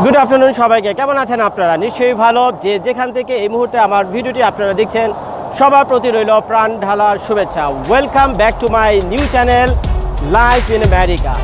Good afternoon সবাইকে, কেমন আছেন আপনারা? নিশ্চয়ই ভালো। যেখান থেকে এই মুহূর্তে আমার ভিডিওটি আপনারা দেখছেন সবার প্রতি রইল প্রাণ ঢালার শুভেচ্ছা। Welcome back to my new channel life in America.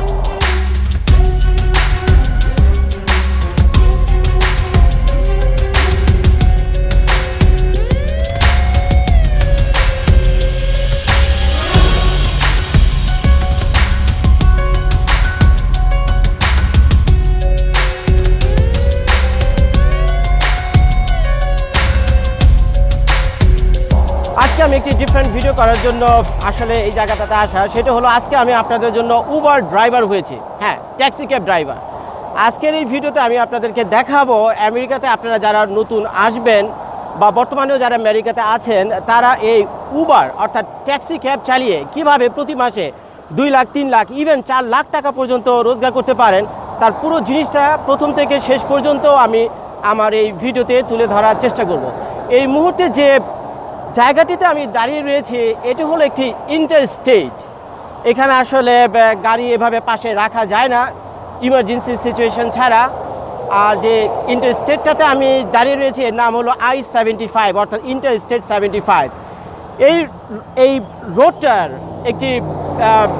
আজকে আমি একটি ডিফারেন্ট ভিডিও করার জন্য আসলে এই জায়গাটাতে আসা, সেটা হলো আজকে আমি আপনাদের জন্য উবার ড্রাইভার হয়েছি। হ্যাঁ, ট্যাক্সি ক্যাব ড্রাইভার। আজকের এই ভিডিওতে আমি আপনাদেরকে দেখাবো আমেরিকাতে আপনারা যারা নতুন আসবেন বা বর্তমানেও যারা আমেরিকাতে আছেন, তারা এই উবার অর্থাৎ ট্যাক্সি ক্যাব চালিয়ে কিভাবে প্রতি মাসে 2 লাখ, 3 লাখ, ইভেন 4 লাখ টাকা পর্যন্ত রোজগার করতে পারেন, তার পুরো জিনিসটা প্রথম থেকে শেষ পর্যন্ত আমি আমার এই ভিডিওতে তুলে ধরার চেষ্টা করব। এই মুহূর্তে যে জায়গাটিতে আমি দাঁড়িয়ে রয়েছি এটি হলো একটি ইন্টারস্টেট। এখানে আসলে গাড়ি এভাবে পাশে রাখা যায় না ইমার্জেন্সি সিচুয়েশন ছাড়া। আর যে ইন্টারস্টেটটাতে আমি দাঁড়িয়ে রয়েছি এর নাম হলো I-75 অর্থাৎ ইন্টারস্টেট 75। এই রোডটার একটি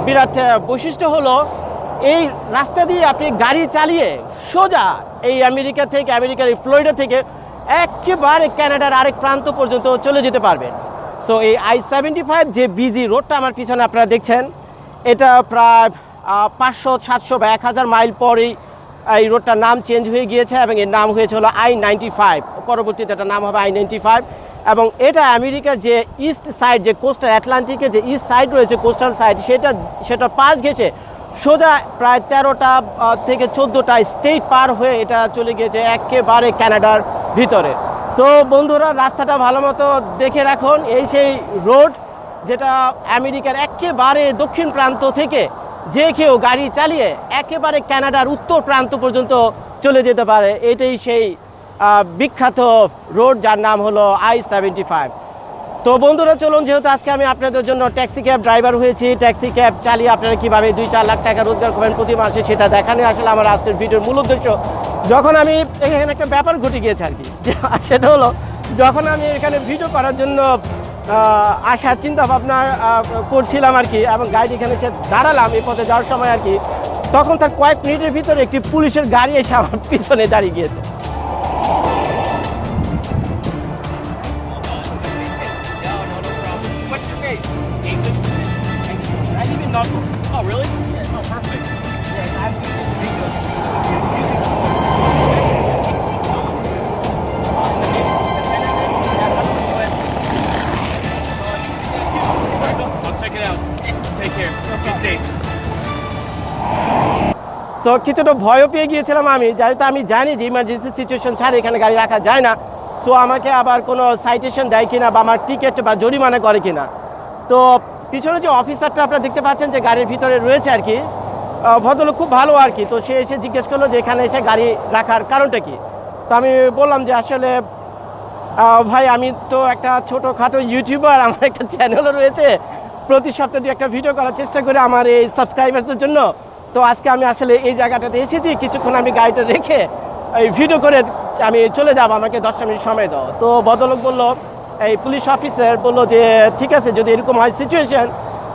বিরাট বৈশিষ্ট্য হলো এই রাস্তা দিয়ে আপনি গাড়ি চালিয়ে সোজা এই আমেরিকার এই ফ্লোরিডা থেকে একেবারে কানাডার আরেক প্রান্ত পর্যন্ত চলে যেতে পারবেন। সো এই I-75 যে বিজি রোডটা আমার পিছনে আপনারা দেখছেন, এটা প্রায় 500, 700 বা 1000 মাইল পরেই এই রোডটার নাম চেঞ্জ হয়ে গিয়েছে এবং এর নাম হয়েছে হলো I-95। পরবর্তীতে এটার নাম হবে I-95। এবং এটা আমেরিকার যে ইস্ট সাইড, যে কোস্টাল আটলান্টিকের যে ইস্ট সাইড রয়েছে, কোস্টাল সাইড, সেটা পাশ ঘেঁষে সোজা প্রায় 13টা থেকে 14টা স্টেট পার হয়ে এটা চলে গিয়েছে একেবারে কানাডার ভিতরে। সো বন্ধুরা, রাস্তাটা ভালো মতো দেখে রাখুন। এই সেই রোড যেটা আমেরিকার একেবারে দক্ষিণ প্রান্ত থেকে যে কেউ গাড়ি চালিয়ে একেবারে কানাডার উত্তর প্রান্ত পর্যন্ত চলে যেতে পারে। এটাই সেই বিখ্যাত রোড যার নাম হলো I-75। তো বন্ধুরা চলুন, যেহেতু আজকে আমি আপনাদের জন্য ট্যাক্সি ক্যাব ড্রাইভার হয়েছি, ট্যাক্সি ক্যাব চালিয়ে আপনারা কীভাবে 2-4 লাখ টাকা রোজগার করবেন প্রতি মাসে, সেটা দেখানো আসলে আমার আজকের ভিডিওর মূল উদ্দেশ্য। যখন আমি এখানে একটা ব্যাপার ঘটে গিয়েছে আর কি, সেটা হলো যখন আমি এখানে ভিডিও করার জন্য আসার চিন্তা ভাবনা করছিলাম আর কি, এবং গাড়ি এখানে এসে দাঁড়ালাম এই পথে যাওয়ার সময় আর কি, তখন তার কয়েক মিনিটের ভিতরে একটি পুলিশের গাড়ি এসে আমার পিছনে দাঁড়িয়ে গিয়েছে। Oh, really? Yeah, oh, perfect. Yeah, I'm I'll check it out. Take care. Be safe. So কিছুটা ভয়ও পেয়ে গিয়েছিলাম আমি, যেহেতু আমি জানি যে ইমার্জেন্সি সিচুয়েশন ছাড়া এখানে গাড়ি রাখা যায় না। সো আমাকে আবার কোনো সাইটেশন দেয় কিনা বা আমার টিকিট বা জরিমানা করে কিনা। তো পিছনে যে অফিসারটা আপনারা দেখতে পাচ্ছেন যে গাড়ির ভিতরে রয়েছে আর কি, ভদ্রলোক খুব ভালো আর কি। তো সে এসে জিজ্ঞেস করলো যে এখানে এসে গাড়ি রাখার কারণটা কি। তো আমি বললাম যে আসলে ভাই, আমি তো একটা ছোটোখাটো ইউটিউবার, আমার একটা চ্যানেলও রয়েছে, প্রতি সপ্তাহে একটা ভিডিও করার চেষ্টা করি আমার এই সাবস্ক্রাইবারদের জন্য। তো আজকে আমি আসলে এই জায়গাটাতে এসেছি, কিছুক্ষণ আমি গাড়িটা রেখে এই ভিডিও করে আমি চলে যাব, আমাকে 10 মিনিট সময় দাও। তো ভদ্রলোক বললো, এই পুলিশ অফিসার বললো যে ঠিক আছে, যদি এরকম হয় সিচুয়েশন,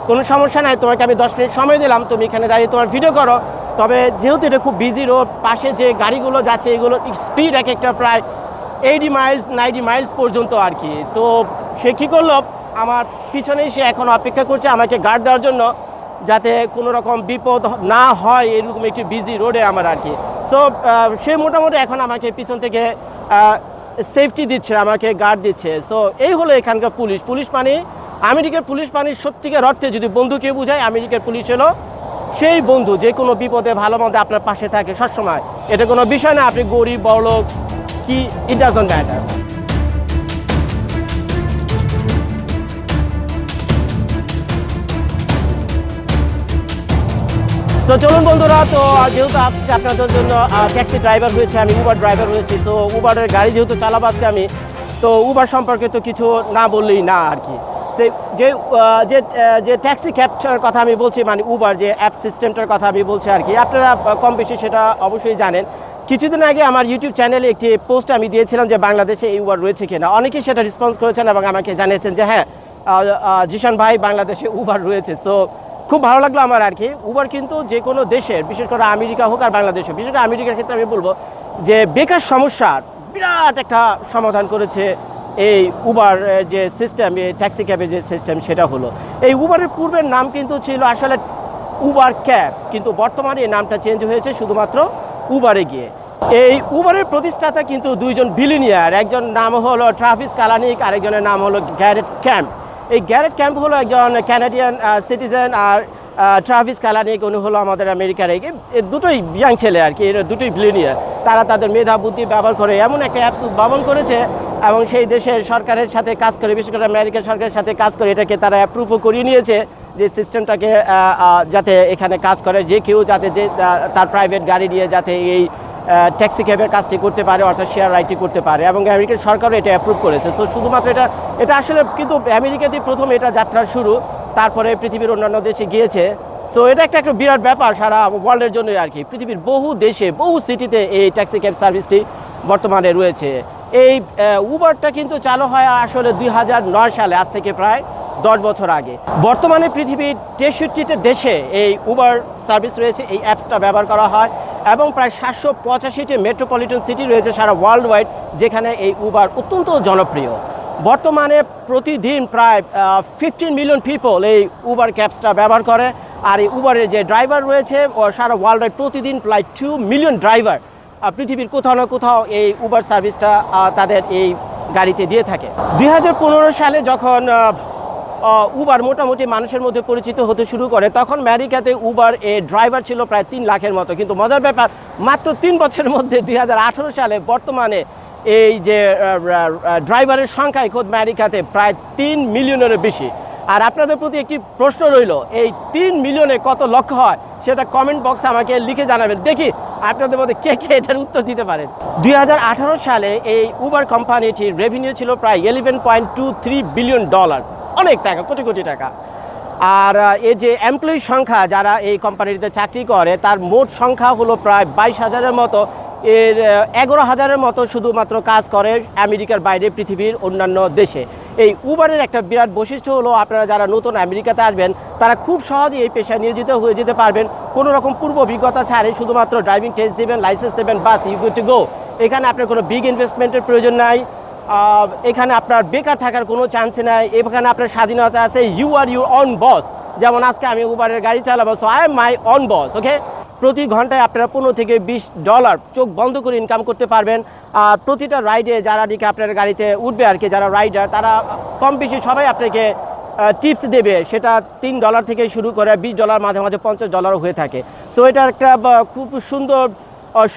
কোনো সমস্যা নাই, তোমাকে আমি 10 মিনিট সময় দিলাম, তুমি এখানে দাঁড়িয়ে তোমার ভিডিও করো। তবে যেহেতু এটা খুব বিজি রোড, পাশে যে গাড়িগুলো যাচ্ছে এগুলো স্পিড এক একটা প্রায় 80 মাইলস 90 মাইলস পর্যন্ত আর কি। তো সে কী করলো, আমার পিছনেই সে এখন অপেক্ষা করছে আমাকে গার্ড দেওয়ার জন্য, যাতে কোনো রকম বিপদ না হয় এরকম একটি বিজি রোডে আমার আর কি। সো সে মোটামুটি এখন আমাকে পিছন থেকে সেফটি দিচ্ছে, আমাকে গার্ড দিচ্ছে। সো এই হলো এখানকার পুলিশ মানে আমেরিকার পুলিশ মানে সত্যিকার অর্থে যদি বন্ধুকে বোঝায়, আমেরিকার পুলিশ হলো সেই বন্ধু যে কোনো বিপদে ভালো মন্দে আপনার পাশে থাকে সবসময়। এটা কোনো বিষয় না আপনি গরিব বড়লোক কি, ইট ডাজন্ট ম্যাটার। তো চলুন বন্ধুরা, তো যেহেতু আজকে আপনাদের জন্য ট্যাক্সি ড্রাইভার হয়েছে, আমি উবার ড্রাইভার হয়েছি। তো উবারের গাড়ি যেহেতু চালাবো আজকে আমি, তো উবার সম্পর্কে তো কিছু না বললেই না আর কি। যে ট্যাক্সি ক্যাবটার কথা আমি বলছি, মানে উবার যে অ্যাপ সিস্টেমটার কথা আমি বলছি আর কি, আপনারা কম বেশি সেটা অবশ্যই জানেন কিছুদিন আগে আমার ইউটিউব চ্যানেলে একটি পোস্ট আমি দিয়েছিলাম যে বাংলাদেশে এই উবার রয়েছে কিনা। অনেকেই সেটা রেসপন্স করেছেন এবং আমাকে জানিয়েছেন যে হ্যাঁ জিশান ভাই বাংলাদেশে উবার রয়েছে। সো খুব ভালো লাগলো আমার আর কি। উবার কিন্তু যে কোনো দেশের, বিশেষ করে আমেরিকা হোক আর বাংলাদেশে, বিশেষ করে আমেরিকার ক্ষেত্রে আমি বলবো যে বেকার সমস্যার বিরাট একটা সমাধান করেছে এই উবার যে সিস্টেম, এই ট্যাক্সি ক্যাবের যে সিস্টেম, সেটা হলো এই উবারের পূর্বের নাম কিন্তু ছিল আসলে উবার ক্যাব, কিন্তু বর্তমানে এই নামটা চেঞ্জ হয়েছে শুধুমাত্র উবারে গিয়ে। এই উবারের প্রতিষ্ঠাতা কিন্তু দুইজন বিলিনিয়ার, একজন নাম হলো ট্রাভিস কালানিক, আরেকজনের নাম হলো গ্যারেট ক্যাম্প। এই গ্যারেট ক্যাম্প হলো একজন ক্যানাডিয়ান সিটিজেন, আর ট্রাভিস কালানিক উনি হলো আমাদের আমেরিকার। এই দুটোই ইয়াং ছেলে আর কি, এরা দুটোই বিলিনিয়ার। তারা তাদের মেধা বুদ্ধি ব্যবহার করে এমন একটা অ্যাপস উদ্ভাবন করেছে এবং সেই দেশের সরকারের সাথে কাজ করে, বিশেষ করে আমেরিকান সরকারের সাথে কাজ করে এটাকে তারা অ্যাপ্রুভও করিয়ে নিয়েছে যে সিস্টেমটাকে যাতে এখানে কাজ করে, যে কেউ যাতে যে তার প্রাইভেট গাড়ি নিয়ে যাতে এই ট্যাক্সি ক্যাবের কাজটি করতে পারে, অর্থাৎ শেয়ার রাইডটি করতে পারে, এবং আমেরিকান সরকারও এটা অ্যাপ্রুভ করেছে। সো শুধুমাত্র এটা আসলে কিন্তু আমেরিকাতেই প্রথম এটা যাত্রার শুরু, তারপরে পৃথিবীর অন্যান্য দেশে গিয়েছে। সো এটা একটা বিরাট ব্যাপার সারা ওয়ার্ল্ডের জন্যই আর কি। পৃথিবীর বহু দেশে, বহু সিটিতে এই ট্যাক্সি ক্যাব সার্ভিসটি বর্তমানে রয়েছে। এই উবারটা কিন্তু চালু হয় আসলে 2009 সালে, আজ থেকে প্রায় 10 বছর আগে। বর্তমানে পৃথিবীর 63টা দেশে এই উবার সার্ভিস রয়েছে, এই অ্যাপসটা ব্যবহার করা হয়, এবং প্রায় 785টি মেট্রোপলিটন সিটি রয়েছে সারা ওয়ার্ল্ড ওয়াইড, যেখানে এই উবার অত্যন্ত জনপ্রিয়। বর্তমানে প্রতিদিন প্রায় 15 মিলিয়ন পিপল এই উবার ক্যাবসটা ব্যবহার করে, আর এই উবারের যে ড্রাইভার রয়েছে সারা ওয়ার্ল্ড ওয়াইড প্রতিদিন প্রায় 2 মিলিয়ন ড্রাইভার পৃথিবীর কোথাও না কোথাও এই উবার সার্ভিসটা তাদের এই গাড়িতে দিয়ে থাকে। 2015 সালে যখন উবার মোটামুটি মানুষের মধ্যে পরিচিত হতে শুরু করে, তখন আমেরিকাতে উবার এ ড্রাইভার ছিল প্রায় 3 লাখের মতো। কিন্তু মজার ব্যাপার, মাত্র 3 বছরের মধ্যে 2018 সালে বর্তমানে এই যে ড্রাইভারের সংখ্যায় খোদ আমেরিকাতে প্রায় 3 মিলিয়নেরও বেশি। আর আপনাদের প্রতি একটি প্রশ্ন রইল, এই 3 মিলিয়নে কত লক্ষ হয় সেটা কমেন্ট বক্সে আমাকে লিখে জানাবেন, দেখি আপনাদের মধ্যে কে কে এটার উত্তর দিতে পারেন। 2018 সালে এই উবার কোম্পানিটির রেভিনিউ ছিল প্রায় $11.23 বিলিয়ন, অনেক টাকা, কোটি কোটি টাকা। আর এর যে এমপ্লয়ি সংখ্যা যারা এই কোম্পানিতে চাকরি করে তার মোট সংখ্যা হলো প্রায় 22,000-এর মতো। এর 11,000-এর মতো শুধুমাত্র কাজ করে আমেরিকার বাইরে পৃথিবীর অন্যান্য দেশে। এই উবারের একটা বিরাট বৈশিষ্ট্য হলো, আপনারা যারা নতুন আমেরিকাতে আসবেন তারা খুব সহজেই এই পেশায় নিয়োজিত হয়ে যেতে পারবেন, কোনো রকম পূর্ব অভিজ্ঞতা ছাড়াই। শুধুমাত্র ড্রাইভিং টেস্ট দেবেন, লাইসেন্স দেবেন, বাস, ইউ গুড টু গো। এখানে আপনার কোনো বিগ ইনভেস্টমেন্টের প্রয়োজন নাই, এখানে আপনার বেকার থাকার কোনো চান্স নাই, এখানে আপনার স্বাধীনতা আছে। You are your own boss. যেমন আজকে আমি উবারের গাড়ি চালাবো, so I am my own boss, okay. প্রতি ঘন্টায় আপনারা $15 থেকে $20 চোখ বন্ধ করে ইনকাম করতে পারবেন। আর প্রতিটা রাইডে যারা নাকি আপনার গাড়িতে উঠবে আর কি, যারা রাইডার, তারা কম বেশি সবাই আপনাকে টিপস দেবে। সেটা $3 থেকে শুরু করে $20, মাঝে মাঝে $50 হয়ে থাকে। সো এটা একটা খুব সুন্দর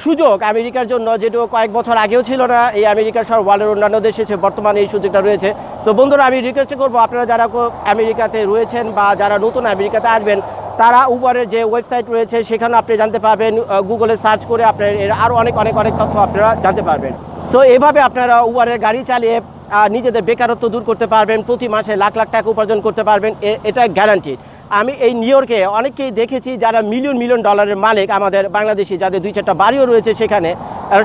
সুযোগ আমেরিকার জন্য, যেটা কয়েক বছর আগেও ছিল না এই আমেরিকার সব ওয়ার্ল্ডের অন্যান্য দেশে, বর্তমানে এই সুযোগটা রয়েছে। সো বন্ধুরা, আমি রিকোয়েস্ট করবো আপনারা যারা আমেরিকাতে রয়েছেন বা যারা নতুন আমেরিকাতে আসবেন, তারা উবারের যে ওয়েবসাইট রয়েছে সেখানে আপনি জানতে পারবেন, গুগলে সার্চ করে আপনার এর আরও অনেক তথ্য আপনারা জানতে পারবেন। সো এভাবে আপনারা উবারের গাড়ি চালিয়ে নিজেদের বেকারত্ব দূর করতে পারবেন, প্রতি মাসে লাখ লাখ টাকা উপার্জন করতে পারবেন, এটা গ্যারান্টিড। আমি এই নিউ ইয়র্কে অনেককেই দেখেছি যারা মিলিয়ন ডলারের মালিক, আমাদের বাংলাদেশি, যাদের 2-4টা বাড়িও রয়েছে সেখানে,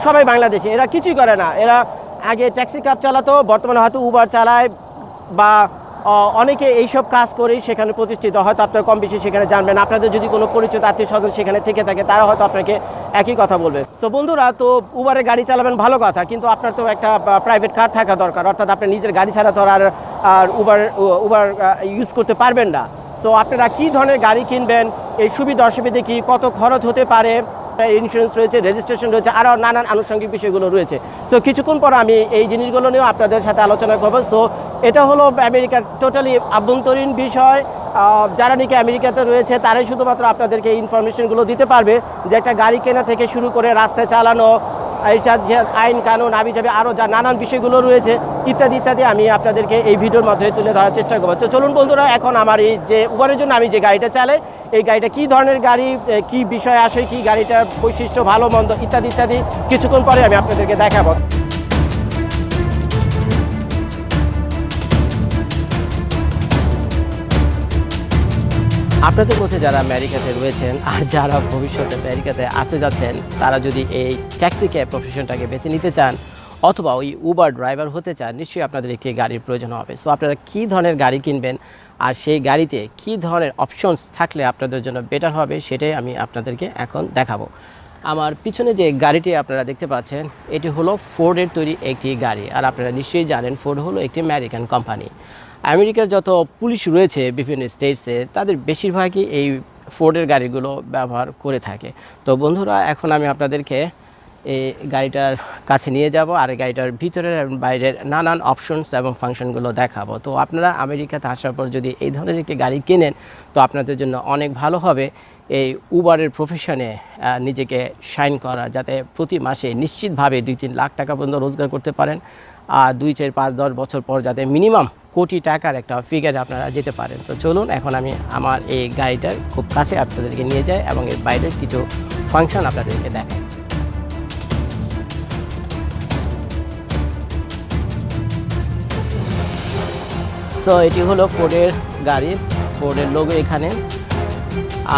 সবাই বাংলাদেশি। এরা কিছুই করে না, এরা আগে ট্যাক্সি ক্যাব চালাতো, বর্তমানে হয়তো উবার চালায়, বা অনেকে এইসব কাজ করেই সেখানে প্রতিষ্ঠিত। হয়তো আপনারা কম বেশি সেখানে জানবেন, আপনাদের যদি কোনো পরিচিত আত্মীয় স্বজন সেখানে থেকে থাকে তারা হয়তো আপনাকে একই কথা বলবে। সো বন্ধুরা, তো উবারে গাড়ি চালাবেন ভালো কথা, কিন্তু আপনার তো একটা প্রাইভেট কার থাকা দরকার, অর্থাৎ আপনার নিজের গাড়ি ছাড়া তো আর উবার ইউজ করতে পারবেন না। সো আপনারা কী ধরনের গাড়ি কিনবেন, এই সুবিধা অসুবিধে কী, কত খরচ হতে পারে, ইন্স্যুরেন্স রয়েছে, রেজিস্ট্রেশন রয়েছে, আরও নানান আনুষঙ্গিক বিষয়গুলো রয়েছে। সো কিছুক্ষণ পর আমি এই জিনিসগুলো নিয়েও আপনাদের সাথে আলোচনা করবো। সো এটা হলো আমেরিকার টোটালি আভ্যন্তরীণ বিষয়। যারা নাকি আমেরিকাতে রয়েছে তারাই শুধুমাত্র আপনাদেরকে ইনফরমেশনগুলো দিতে পারবে, যে একটা গাড়ি কেনা থেকে শুরু করে রাস্তায় চালানো, এইটার যে আইন কানুন আবি যাবে, আরও যা নানান বিষয়গুলো রয়েছে ইত্যাদি ইত্যাদি আমি আপনাদেরকে এই ভিডিওর মাধ্যমে তুলে ধরার চেষ্টা করবো। তো চলুন বন্ধুরা, এখন আমার এই যে উবারের জন্য আমি যে গাড়িটা চালাই, এই গাড়িটা কী ধরনের গাড়ি, কী বিষয় আসে, কী গাড়িটার বৈশিষ্ট্য, ভালো মন্দ ইত্যাদি ইত্যাদি কিছুক্ষণ পরে আমি আপনাদেরকে দেখাবো। আপনাদের মধ্যে যারা আমেরিকাতে রয়েছেন আর যারা ভবিষ্যতে আমেরিকাতে আসতে যাচ্ছেন, তারা যদি এই ট্যাক্সি ক্যাব প্রফেশনটাকে বেছে নিতে চান অথবা ওই উবার ড্রাইভার হতে চান, নিশ্চয়ই আপনাদের একটি গাড়ির প্রয়োজন হবে। সো আপনারা কী ধরনের গাড়ি কিনবেন আর সেই গাড়িতে কী ধরনের অপশনস থাকলে আপনাদের জন্য বেটার হবে, সেটাই আমি আপনাদেরকে এখন দেখাবো। আমার পিছনে যে গাড়িটি আপনারা দেখতে পাচ্ছেন, এটি হলো ফোর্ডের তৈরি একটি গাড়ি। আর আপনারা নিশ্চয়ই জানেন ফোর্ড হলো একটি আমেরিকান কোম্পানি। আমেরিকার যত পুলিশ রয়েছে বিভিন্ন স্টেটসে, তাদের বেশিরভাগই এই ফোর্ডের গাড়িগুলো ব্যবহার করে থাকে। তো বন্ধুরা, এখন আমি আপনাদেরকে এই গাড়িটার কাছে নিয়ে যাব আর এই গাড়িটার ভিতরের এবং বাইরের নানান অপশনস এবং ফাংশনগুলো দেখাবো। তো আপনারা আমেরিকাতে আসার পর যদি এই ধরনের একটি গাড়ি কেনেন, তো আপনাদের জন্য অনেক ভালো হবে এই উবারের প্রফেশনে নিজেকে শাইন করা, যাতে প্রতি মাসে নিশ্চিতভাবে 2-3 লাখ টাকা পর্যন্ত রোজগার করতে পারেন। আর 2, 4, 5, 10 বছর পর যাতে মিনিমাম কোটি টাকার একটা ফিগারে আপনারা যেতে পারেন। তো চলুন এখন আমি আমার এই গাড়িটার খুব কাছে আপনাদেরকে নিয়ে যাই এবং এর বাইরের কিছু ফাংশন আপনাদেরকে দেখাই। সো এটি হলো ফোর্ডের গাড়ি, ফোর্ডের লোগো এখানে।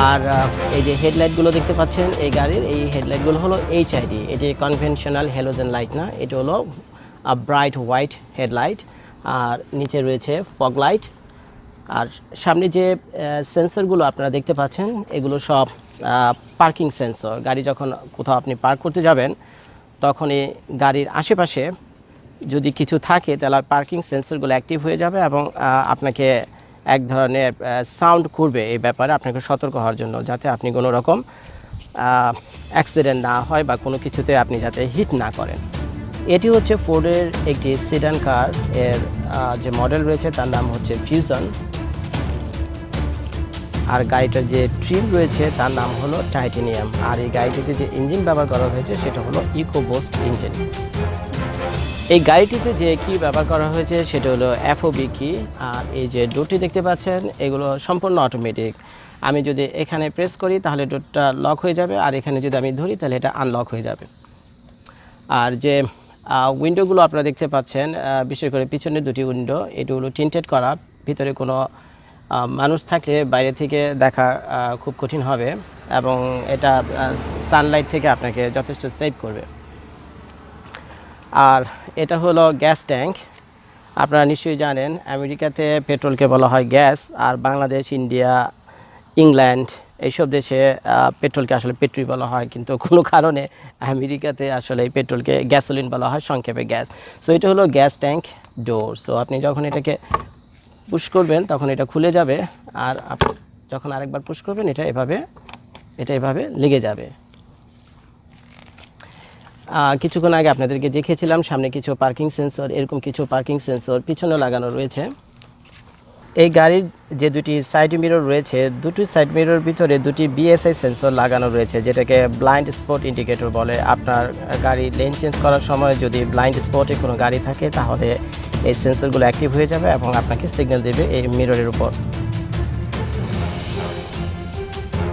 আর এই যে হেডলাইটগুলো দেখতে পাচ্ছেন এই গাড়ির, এই হেডলাইটগুলো হলো HID। এটি কনভেনশনাল হ্যালোজেন লাইট না, এটি হলো ব্রাইট হোয়াইট হেডলাইট। আর নিচে রয়েছে ফগ লাইট। আর সামনে যে সেন্সরগুলো আপনারা দেখতে পাচ্ছেন, এগুলো সব পার্কিং সেন্সর। গাড়ি যখন কোথাও আপনি পার্ক করতে যাবেন, তখন এই গাড়ির আশেপাশে যদি কিছু থাকে, তাহলে পার্কিং সেন্সরগুলো অ্যাক্টিভ হয়ে যাবে এবং আপনাকে এক ধরনের সাউন্ড করবে এই ব্যাপারে, আপনাকে সতর্ক হওয়ার জন্য, যাতে আপনি কোনো রকম অ্যাক্সিডেন্ট না হয় বা কোনো কিছুতে আপনি যাতে হিট না করেন। এটি হচ্ছে ফোর্ডের একটি সিডান কার। এর যে মডেল রয়েছে তার নাম হচ্ছে ফিউশন। আর গাড়িটার যে ট্রিম রয়েছে তার নাম হলো টাইটেনিয়াম। আর এই গাড়িটিতে যে ইঞ্জিন ব্যবহার করা হয়েছে সেটা হলো ইকোবোস্ট ইঞ্জিন। এই গাড়িটিতে যে কি ব্যবহার করা হয়েছে সেটা হলো FOB কি। আর এই যে ডোরটি দেখতে পাচ্ছেন, এগুলো সম্পূর্ণ অটোমেটিক। আমি যদি এখানে প্রেস করি তাহলে ডোরটা লক হয়ে যাবে, আর এখানে যদি আমি ধরি তাহলে এটা আনলক হয়ে যাবে। আর যে উইন্ডোগুলো আপনারা দেখতে পাচ্ছেন, বিশেষ করে পিছনের দুটি উইন্ডো, এটি হলো টিন্টেড করা। ভিতরে কোনো মানুষ থাকলে বাইরে থেকে দেখা খুব কঠিন হবে এবং এটা সানলাইট থেকে আপনাকে যথেষ্ট সেভ করবে। আর এটা হলো গ্যাস ট্যাঙ্ক। আপনারা নিশ্চয়ই জানেন আমেরিকাতে পেট্রোলকে বলা হয় গ্যাস, আর বাংলাদেশ, ইন্ডিয়া, ইংল্যান্ড এইসব দেশে পেট্রোলকে আসলে পেট্রোল বলা হয়, কিন্তু কোনো কারণে আমেরিকাতে আসলে এই পেট্রোলকে গ্যাসোলিন বলা হয়, সংক্ষেপে গ্যাস। সো এটা হলো গ্যাস ট্যাঙ্ক ডোর। সো আপনি যখন এটাকে পুশ করবেন তখন এটা খুলে যাবে, আর যখন আরেকবার পুশ করবেন এটা এভাবে লেগে যাবে। কিছুক্ষণ আগে আপনাদেরকে দেখিয়েছিলাম সামনে কিছু পার্কিং সেন্সর, এরকম কিছু পার্কিং সেন্সর পিছনে লাগানো রয়েছে। এই গাড়ির যে দুটি সাইড মিরর রয়েছে, দুটি সাইড মিরর ভিতরে দুটি BSI সেন্সর লাগানো রয়েছে, যেটাকে ব্লাইন্ড স্পট ইন্ডিকেটর বলে। আপনার গাড়ি লেন চেঞ্জ করার সময় যদি ব্লাইন্ড স্পটে কোনো গাড়ি থাকে, তাহলে এই সেন্সরগুলো অ্যাক্টিভ হয়ে যাবে এবং আপনাকে সিগন্যাল দেবে এই মিররের উপর।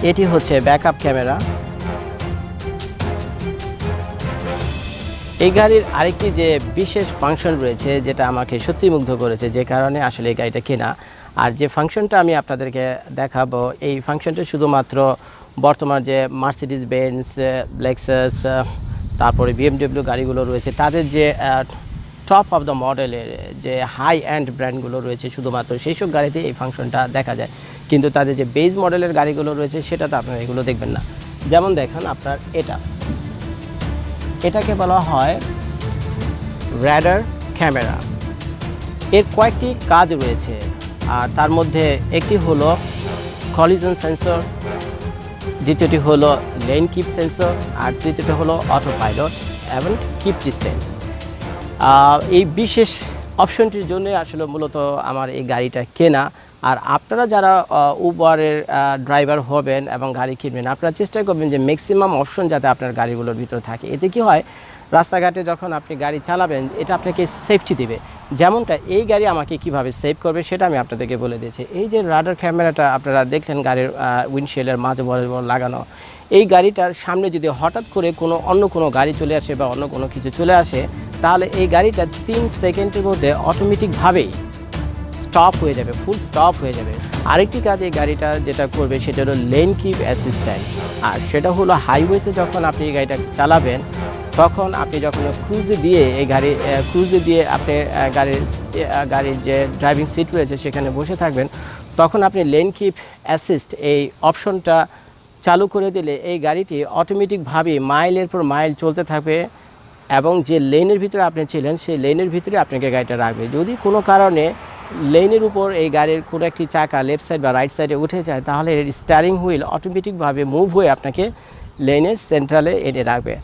এটি হচ্ছে ব্যাকআপ ক্যামেরা। এই গাড়ির আরেকটি যে বিশেষ ফাংশন রয়েছে, যেটা আমাকে সত্যি মুগ্ধ করেছে, যে কারণে আসলে এই গাড়িটা কেনা, আর যে ফাংশনটা আমি আপনাদেরকে দেখাবো, এই ফাংশনটা শুধুমাত্র বর্তমান যে মার্সিডিজ বেঞ্জ, লেক্সাস, তারপরে BMW গাড়িগুলো রয়েছে, তাদের যে টপ অফ দ্য মডেলের যে হাই অ্যান্ড ব্র্যান্ডগুলো রয়েছে, শুধুমাত্র সেই সব গাড়িতে এই ফাংশনটা দেখা যায়। কিন্তু তাদের যে বেজ মডেলের গাড়িগুলো রয়েছে সেটাতে আপনারা এগুলো দেখবেন না। যেমন দেখেন আপনার এটাকে বলা হয় রাডার ক্যামেরা। এর কয়েকটি কাজ রয়েছে, আর তার মধ্যে একটি হলো কলিশন সেন্সর, দ্বিতীয়টি হলো লেন কিপ সেন্সর, আর তৃতীয়টি হলো অটো পাইলট এবং কিপ ডিস্টেন্স। এই বিশেষ অপশনটির জন্য আসলে মূলত আমার এই গাড়িটা কেনা। আর আপনারা যারা উবারের ড্রাইভার হবেন এবং গাড়ি কিনবেন, আপনারা চেষ্টা করবেন যে ম্যাক্সিমাম অপশন যাতে আপনার গাড়িগুলোর ভিতরে থাকে। এতে কি হয়, রাস্তাঘাটে যখন আপনি গাড়ি চালাবেন, এটা আপনাকে সেফটি দেবে। যেমনটা এই গাড়ি আমাকে কিভাবে সেভ করবে সেটা আমি আপনাদেরকে বলে দিয়েছি। এই যে রাডার ক্যামেরাটা আপনারা দেখলেন গাড়ির উইন্ডশিল্ডের মাঝে বরাবর লাগানো, এই গাড়িটার সামনে যদি হঠাৎ করে অন্য কোনো গাড়ি চলে আসে বা অন্য কোনো কিছু চলে আসে, তাহলে এই গাড়িটা 3 সেকেন্ডের মধ্যে অটোমেটিকভাবেই স্টপ হয়ে যাবে, ফুল স্টপ হয়ে যাবে। আরেকটি কাজ এই গাড়িটা যেটা করবে সেটা হলো লেন কিপ অ্যাসিস্ট্যান্ট। আর সেটা হলো হাইওয়েতে যখন আপনি এই গাড়িটা চালাবেন তখন আপনি যখন ক্রুজে দিয়ে আপনি গাড়ির যে ড্রাইভিং সিট রয়েছে সেখানে বসে থাকবেন, তখন আপনি লেন কিপ অ্যাসিস্ট এই অপশনটা চালু করে দিলে এই গাড়িটি অটোমেটিকভাবে মাইলের পর মাইল চলতে থাকবে এবং যে লেনের ভিতরে আপনি ছিলেন সেই লেনের ভিতরে আপনাকে গাড়িটা রাখবে। যদি কোনো কারণে লেনের উপর এই গাড়ির কোনো একটি চাকা লেফট সাইড বা রাইট সাইডে উঠে যায় তাহলে এর স্টিয়ারিং হুইল অটোমেটিকভাবে মুভ হয়ে আপনাকে লেনের সেন্ট্রালে এনে রাখবে।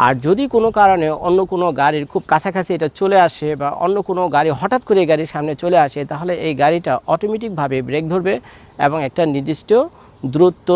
আর যদি কোনো কারণে অন্য কোনো গাড়ির খুব কাছাকাছি এটা চলে আসে বা অন্য কোনো গাড়ি হঠাৎ করে এই গাড়ির সামনে চলে আসে তাহলে এই গাড়িটা অটোমেটিকভাবে ব্রেক ধরবে এবং একটা নির্দিষ্ট দূরত্ব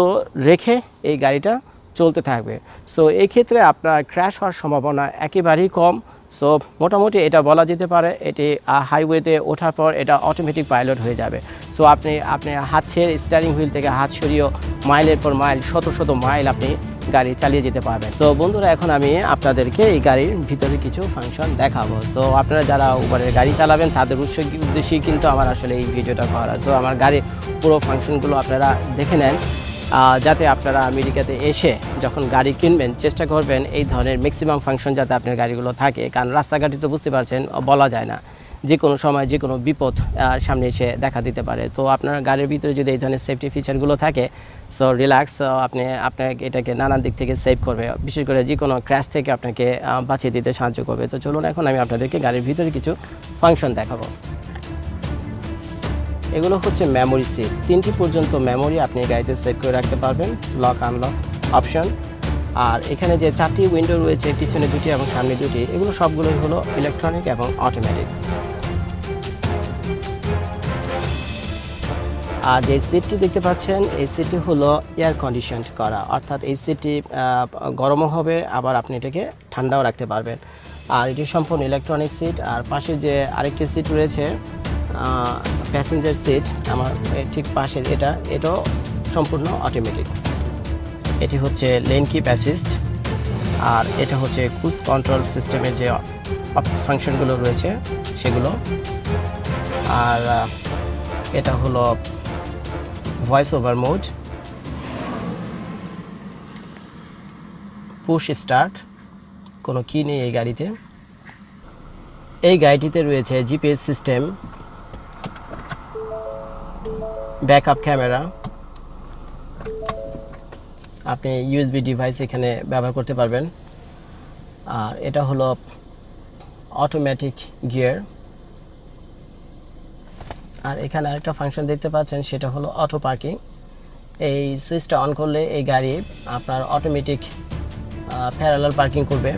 রেখে এই গাড়িটা চলতে থাকবে। সো এই ক্ষেত্রে আপনার ক্র্যাশ হওয়ার সম্ভাবনা একেবারেই কম। সো মোটামুটি এটা বলা যেতে পারে এটি হাইওয়েতে ওঠার পর এটা অটোমেটিক পাইলট হয়ে যাবে। সো আপনি হাত ছেড়ে স্টিয়ারিং হুইল থেকে হাত সরিয়েও মাইলের পর মাইল শত শত মাইল আপনি গাড়ি চালিয়ে যেতে পারবেন। সো বন্ধুরা, এখন আমি আপনাদেরকে এই গাড়ির ভিতরে কিছু ফাংশন দেখাবো। সো আপনারা যারা উবারের গাড়ি চালাবেন তাদের উদ্দেশ্যেই কিন্তু আমার আসলে এই ভিডিওটা করা। সো আমার গাড়ির পুরো ফাংশনগুলো আপনারা দেখে নেন, যাতে আপনারা আমেরিকাতে এসে যখন গাড়ি কিনবেন চেষ্টা করবেন এই ধরনের ম্যাক্সিমাম ফাংশন যাতে আপনার গাড়িগুলো থাকে। কারণ রাস্তাঘাটে তো বুঝতে পারছেন, বলা যায় না, যে কোনো সময় যে কোনো বিপদ সামনে এসে দেখা দিতে পারে। তো আপনার গাড়ির ভিতরে যদি এই ধরনের সেফটি ফিচারগুলো থাকে, সো রিল্যাক্স, আপনাকে এটাকে নানান দিক থেকে সেভ করবে, বিশেষ করে যে কোনো ক্র্যাশ থেকে আপনাকে বাঁচিয়ে দিতে সাহায্য করবে। তো চলুন এখন আমি আপনাদেরকে গাড়ির ভিতরে কিছু ফাংশন দেখাবো। এগুলো হচ্ছে মেমোরি সিট, 3টি পর্যন্ত মেমোরি আপনি গাড়িতে সেট করে রাখতে পারবেন, লক আনলক অপশন। আর এখানে যে 4টি উইন্ডো রয়েছে, পিছনে 2টি এবং সামনে 2টি, এগুলো সবগুলোই হলো ইলেকট্রনিক এবং অটোমেটিক। আর যে সিটটি দেখতে পাচ্ছেন এই সিটটি হলো এয়ার কন্ডিশন করা, অর্থাৎ এই সিটটি গরমও হবে আবার আপনি এটাকে ঠান্ডাও রাখতে পারবেন। আর এটি সম্পূর্ণ ইলেকট্রনিক সিট। আর পাশে যে আরেকটি সিট রয়েছে প্যাসেঞ্জার সিট, আমার ঠিক পাশের এটাও সম্পূর্ণ অটোমেটিক। এটি হচ্ছে লেন কিপ অ্যাসিস্ট, আর এটা হচ্ছে ক্রুজ কন্ট্রোল সিস্টেমের যে ফাংশনগুলো রয়েছে সেগুলো। আর এটা হলো voice over mode, push start, কোনো কি নেই এই গাড়িতে। এই গাড়িটিতে রয়েছে জিপিএস সিস্টেম, ব্যাকআপ ক্যামেরা, আপনি ইউএসবি ডিভাইস এখানে ব্যবহার করতে পারবেন। আর এটা হলো অটোমেটিক গিয়ার। আর এখানে আরেকটা ফাংশন দেখতে পাচ্ছেন, সেটা হলো অটো পার্কিং। এই সুইচটা অন করলে এই গাড়ি আপনার অটোমেটিক প্যারালাল পার্কিং করবে।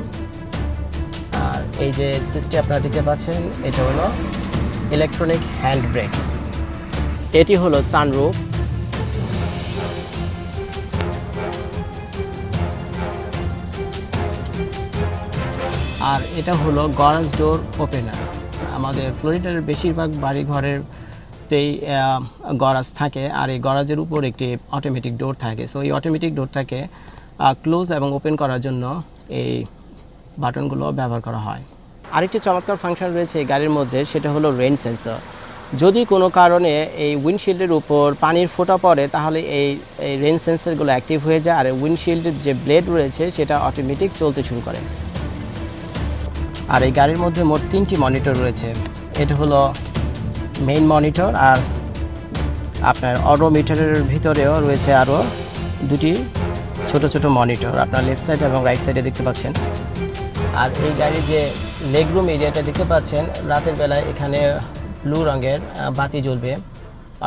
আর এই যে সুইচটি আপনারা দেখতে পাচ্ছেন এটা হলো ইলেকট্রনিক হ্যান্ড ব্রেক। এটি হলো সানরুফ। আর এটা হলো গরাজ ডোর ওপেনার। আমাদের ফ্লোরিডার বেশিরভাগ বাড়ি ঘরেরতেই গরাজ থাকে, আর এই গরাজের উপর একটি অটোমেটিক ডোর থাকে। সো এই অটোমেটিক ডোরটাকে ক্লোজ এবং ওপেন করার জন্য এই বাটনগুলো ব্যবহার করা হয়। আরেকটি চমৎকার ফাংশন রয়েছে এই গাড়ির মধ্যে, সেটা হলো রেইন সেন্সর। যদি কোনো কারণে এই উইন্ডশিল্ডের উপর পানির ফোঁটা পড়ে তাহলে এই রেইন সেন্সরগুলো অ্যাক্টিভ হয়ে যায়, আর উইন্ডশিল্ডের যে ব্লেড রয়েছে সেটা অটোমেটিক চলতে শুরু করে। আর এই গাড়ির মধ্যে মোট 3টি মনিটর রয়েছে। এটা হলো মেইন মনিটর, আর আপনার অডোমিটারের ভিতরেও রয়েছে আরও 2টি ছোট ছোট মনিটর, আপনার লেফট সাইড এবং রাইট সাইডে দেখতে পাচ্ছেন। আর এই গাড়ির যে লেগরুম এরিয়াটা দেখতে পাচ্ছেন, রাতের বেলায় এখানে ব্লু রঙের বাতি জ্বলবে,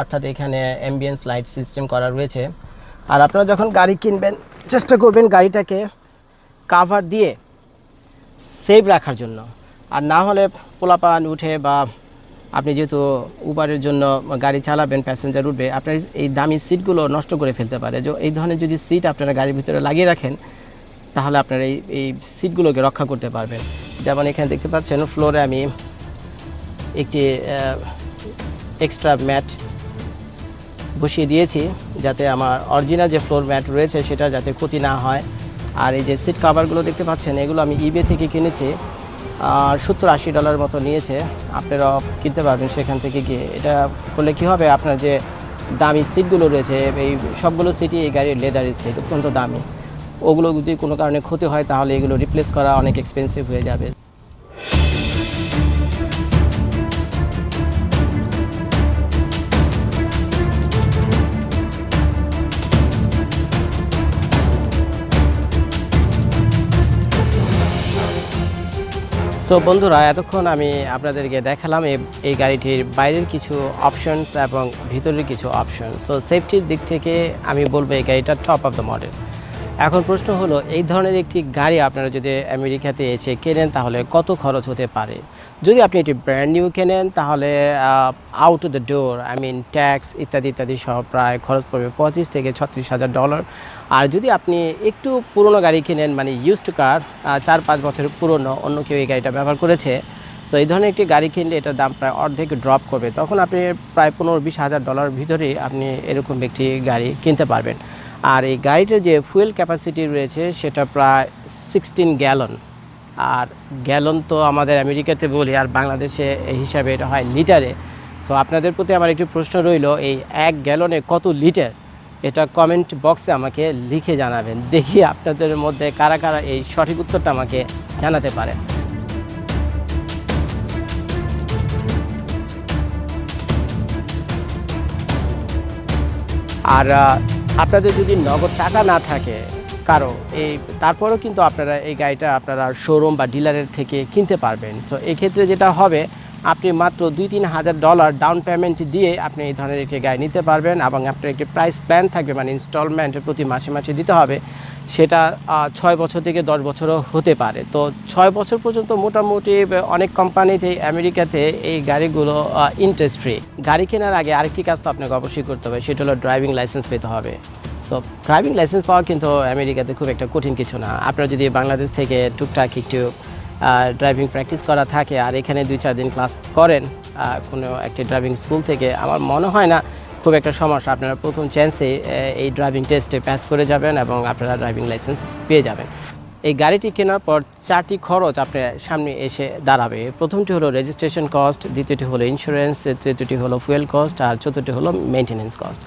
অর্থাৎ এখানে অ্যাম্বিয়েন্স লাইট সিস্টেম করা রয়েছে। আর আপনারা যখন গাড়ি কিনবেন চেষ্টা করবেন গাড়িটাকে কাভার দিয়ে সেভ রাখার জন্য, আর না হলে পোলাপান উঠে বা আপনি যেহেতু উবারের জন্য গাড়ি চালাবেন, প্যাসেঞ্জার উঠবে, আপনার এই দামি সিটগুলো নষ্ট করে ফেলতে পারে। যে এই ধরনের যদি সিট আপনারা গাড়ির ভিতরে লাগিয়ে রাখেন তাহলে আপনারা এই সিটগুলোকে রক্ষা করতে পারবেন। যেমন এখানে দেখতে পাচ্ছেন ফ্লোরে আমি একটি এক্সট্রা ম্যাট বসিয়ে দিয়েছি, যাতে আমার অরিজিনাল যে ফ্লোর ম্যাট রয়েছে সেটা যাতে ক্ষতি না হয়। আর এই যে সিট কাভারগুলো দেখতে পাচ্ছেন এগুলো আমি ইবে থেকে কিনেছি, $70-80 মতো নিয়েছে। আপনারা কিনতে পারবেন সেখান থেকে গিয়ে। এটা করলে কী হবে, আপনার যে দামি সিটগুলো রয়েছে, এই সবগুলো সিটই এই গাড়ির লেদারের সিট, অত্যন্ত দামি। ওগুলো যদি কোনো কারণে ক্ষতি হয় তাহলে এগুলো রিপ্লেস করা অনেক এক্সপেন্সিভ হয়ে যাবে। সো বন্ধুরা, এতক্ষণ আমি আপনাদেরকে দেখালাম এই গাড়িটির বাইরের কিছু অপশনস এবং ভিতরের কিছু অপশন। সো সেফটির দিক থেকে আমি বলবো এই গাড়িটা টপ অফ দ্য মডেল। এখন প্রশ্ন হলো, এই ধরনের একটি গাড়ি আপনারা যদি আমেরিকাতে এসে কেনেন তাহলে কত খরচ হতে পারে। যদি আপনি এটি ব্র্যান্ড নিউ কেনেন তাহলে out of the door tax ইত্যাদি ইত্যাদি সহ প্রায় খরচ পড়বে $35,000 থেকে $36,000। আর যদি আপনি একটু পুরনো গাড়ি কেনেন, মানে ইউজড কার, 4-5 বছরের পুরনো, অন্য কেউ এই গাড়িটা ব্যবহার করেছে, সো এই ধরনের একটি গাড়ি কিনলে এটার দাম প্রায় অর্ধেক ড্রপ করবে। তখন আপনি প্রায় $15,000-20,000 ভিতরেই আপনি এরকম একটি গাড়ি কিনতে পারবেন। আর এই গাড়িটার যে ফুয়েল ক্যাপাসিটি রয়েছে সেটা প্রায় 16 গ্যালন। আর গ্যালন তো আমাদের আমেরিকাতে বলি, আর বাংলাদেশে এই হিসাবে এটা হয় লিটারে। সো আপনাদের প্রতি আমার একটি প্রশ্ন রইল, এই 1 গ্যালনে কত লিটার, এটা কমেন্ট বক্সে আমাকে লিখে জানাবেন। দেখি আপনাদের মধ্যে কারা কারা এই সঠিক উত্তরটা আমাকে জানাতে পারেন। আর আপনাদের যদি নগদ টাকা না থাকে কারো, তারপরেও কিন্তু আপনারা এই গাড়িটা আপনারা শোরুম বা ডিলারের থেকে কিনতে পারবেন। সো এই ক্ষেত্রে যেটা হবে, আপনি মাত্র $2-3,000 ডাউন পেমেন্ট দিয়ে আপনি এই ধরনের একটি গাড়ি নিতে পারবেন, এবং আপনার একটি প্রাইস প্ল্যান থাকবে, মানে ইনস্টলমেন্ট প্রতি মাসে মাসে দিতে হবে। সেটা 6 বছর থেকে 10 বছরও হতে পারে। তো 6 বছর পর্যন্ত মোটামুটি অনেক কোম্পানিতে আমেরিকাতে এই গাড়িগুলো ইন্টারেস্ট ফ্রি। গাড়ি কেনার আগে আরেকটি কাজ তো আপনাকে অবশ্যই করতে হবে, সেটা হলো ড্রাইভিং লাইসেন্স পেতে হবে। সো ড্রাইভিং লাইসেন্স পাওয়া কিন্তু আমেরিকাতে খুব একটা কঠিন কিছু না। আপনারা যদি বাংলাদেশ থেকে টুকটাক একটু ড্রাইভিং প্র্যাকটিস করা থাকে আর এখানে 2-4 দিন ক্লাস করেন কোনো একটি ড্রাইভিং স্কুল থেকে, আমার মনে হয় না খুব একটা সমস্যা। আপনারা প্রথম চান্সে এই ড্রাইভিং টেস্টে পাস করে যাবেন এবং আপনারা ড্রাইভিং লাইসেন্স পেয়ে যাবেন। এই গাড়িটি কেনার পর 4টি খরচ আপনার সামনে এসে দাঁড়াবে। প্রথমটি হলো রেজিস্ট্রেশন কস্ট, দ্বিতীয়টি হলো ইন্স্যুরেন্স, তৃতীয়টি হলো ফুয়েল কস্ট, আর চতুর্থটি হলো মেনটেন্যান্স কস্ট।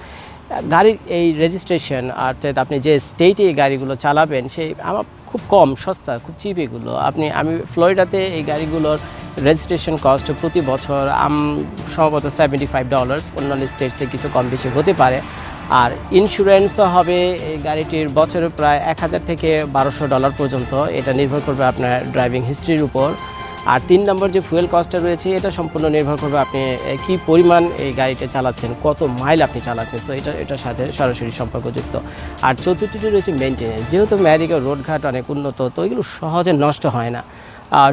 গাড়ির এই রেজিস্ট্রেশন, অর্থাৎ আপনি যে স্টেটে এই গাড়িগুলো চালাবেন, সেই আমার খুব কম, সস্তা, খুব চিপ এগুলো। আমি ফ্লোরিডাতে এই গাড়িগুলোর রেজিস্ট্রেশন কস্ট প্রতি বছর সম্ভবত $75, অন্যান্য স্টেটসে কিছু কম বেশি হতে পারে। আর ইন্স্যুরেন্সও হবে এই গাড়িটির বছরে প্রায় $1,000 থেকে $1,200 পর্যন্ত, এটা নির্ভর করবে আপনার ড্রাইভিং হিস্ট্রির উপর। আর 3 নম্বর যে ফুয়েল কস্টটা রয়েছে, এটা সম্পূর্ণ নির্ভর করবে আপনি কী পরিমাণ এই গাড়িটা চালাচ্ছেন, কত মাইল আপনি চালাচ্ছেন, সো এটার সাথে সরাসরি সম্পর্কযুক্ত। আর চতুর্থটি রয়েছে মেনটেন্যান্স। যেহেতু আমেরিকার রোডঘাট অনেক উন্নত, তো এগুলো সহজে নষ্ট হয় না।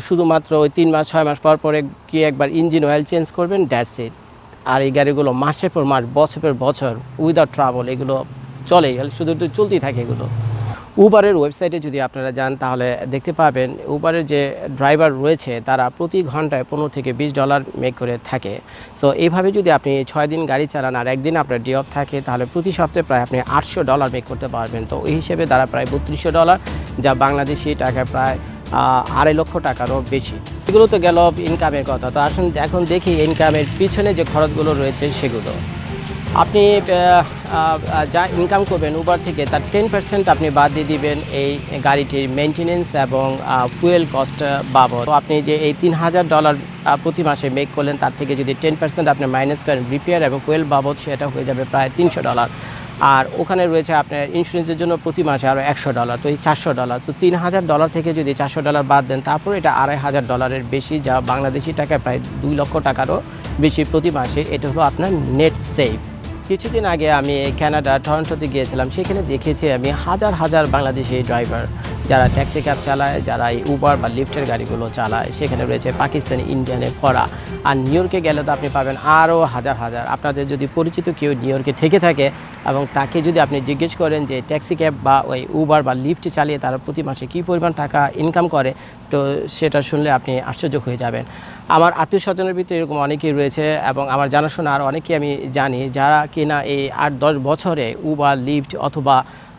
শুধুমাত্র ওই 3 মাস 6 মাস পর পরে কি একবার ইঞ্জিন অয়েল চেঞ্জ করবেন, দ্যাটস ইট। আর এই গাড়িগুলো মাসের পর মাস, বছর পর বছর উইদাউট ট্রাবল এগুলো চলে, শুধু চলতেই থাকে এগুলো। উবারের ওয়েবসাইটে যদি আপনারা যান তাহলে দেখতে পাবেন উবারের যে ড্রাইভার রয়েছে তারা প্রতি ঘন্টায় $15 থেকে $20 মেক করে থাকে। সো এইভাবে যদি আপনি 6 দিন গাড়ি চালান আর একদিন আপনার ডে অফ থাকে, তাহলে প্রতি সপ্তাহে প্রায় আপনি $800 মেক করতে পারবেন। তো এই হিসেবে তারা প্রায় $3200, যা বাংলাদেশি টাকায় প্রায় $2.5 লক্ষ টাকারও বেশি। সেগুলো তো গেল ইনকামের কথা। তো আসুন এখন দেখি ইনকামের পিছনে যে খরচগুলো রয়েছে সেগুলো। আপনি যা ইনকাম করবেন উবার থেকে, তার 10% আপনি বাদ দিয়ে দিবেন এই গাড়িটির মেনটেন্যান্স এবং ফুয়েল কস্ট বাবদ। তো আপনি যে এই $3,000 প্রতি মাসে মেক করলেন, তার থেকে যদি 10% আপনি মাইনাস করেন রিপেয়ার এবং ফুয়েল বাবদ, সেটা হয়ে যাবে প্রায় $300। আর ওখানে রয়েছে আপনার ইন্স্যুরেন্সের জন্য প্রতি মাসে আরও $100, তো এই $400। তো $3,000 থেকে যদি $400 বাদ দেন, তারপর এটা $2,500 বেশি, যা বাংলাদেশি টাকায় প্রায় $2 লক্ষ টাকারও বেশি প্রতি মাসে। এটা হলো আপনার নেট সেভ। কিছুদিন আগে আমি কানাডা টরন্টোতে গিয়েছিলাম, সেখানে দেখেছি আমি হাজার হাজার বাংলাদেশি ড্রাইভার যারা ট্যাক্সি ক্যাব চালায়, যারা এই উবার বা লিফটের গাড়িগুলো চালায়। সেখানে রয়েছে পাকিস্তানি, ইন্ডিয়ানে ভরা। আর নিউ ইয়র্কে গেলে তো আপনি পাবেন আরও হাজার হাজার। আপনাদের যদি পরিচিত কেউ নিউ ইয়র্কে থেকে থাকে এবং তাকে যদি আপনি জিজ্ঞেস করেন যে ট্যাক্সি ক্যাব বা ওই উবার বা লিফট চালিয়ে তারা প্রতি মাসে কী পরিমাণ টাকা ইনকাম করে, তো সেটা শুনলে আপনি আশ্চর্য হয়ে যাবেন। আমার আত্মীয় স্বজনের ভিতরে এরকম অনেকেই রয়েছে এবং আমার জানাশোনা আর অনেকেই আমি জানি যারা কিনা এই 8-10 বছরে উবার, লিফট অথবা